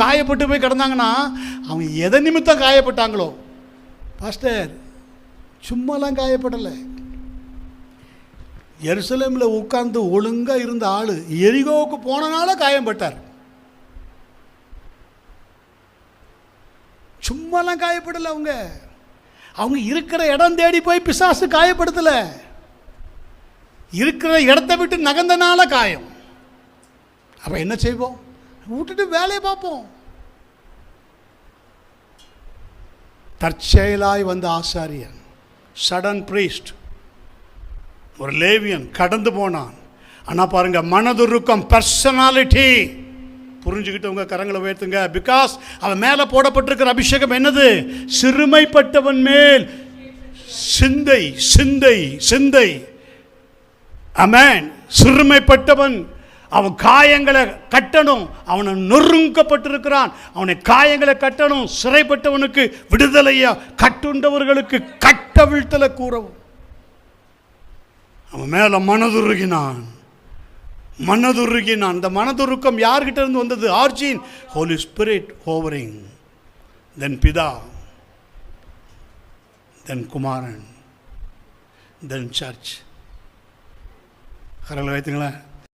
காயப்பட்டு போய் கிடந்தாங்கன்னா அவங்க எதை நிமித்தம் காயப்பட்டாங்களோ, பாஸ்டர் சும்மாலாம் காயப்படலை. எருசலேமில் உட்கார்ந்து ஒழுங்காக இருந்த ஆள் எரிகோவுக்கு போனனால காயப்பட்டார். சும்மாலாம் காயப்படலை. அவங்க இருக்கிற இடம் தேடி போய் பிசாசு காயப்படுத்தலை. இருக்கிற இடத்தை விட்டு நகர்ந்தனால காயம். அப்போ என்ன செய்வோம்? விட்டுட்டு வேலையை பார்ப்போம். தற்செயலாய் வந்த ஆசாரியன், சடன் பிரீஸ்ட், ஒரு லேவியன் கடந்து போனான். ஆனால் பாருங்க, மனதுருக்கம், பர்சனாலிட்டி புரிஞ்சுக்கிட்டவங்க கரங்களை உயர்த்துங்க. பிகாஸ் அவன் மேலே போடப்பட்டிருக்கிற அபிஷேகம் என்னது? சிறுமைப்பட்டவன் மேல் சிந்தை, சிந்தை, சிந்தை. ஆமென். சிறுமைப்பட்டவன், அவன் காயங்களை கட்டணும். அவனை நொறுங்கப்பட்டிருக்கிறான், அவனை காயங்களை கட்டணும். சிறைப்பட்டவனுக்கு விடுதலையா, கட்டுண்டவர்களுக்கு கட்டவிழ்த்தலை கூறவும். அவன் மேல மனதுருகினான். இந்த மனதுருக்கம் யார்கிட்ட இருந்து வந்தது? ஆர்ஜின், ஹோலி ஸ்பிரிட் ஹோவரிங், தென் பிதா, தென் குமாரன், தென் சர்ச். கரங்களை வைத்துங்களேன்.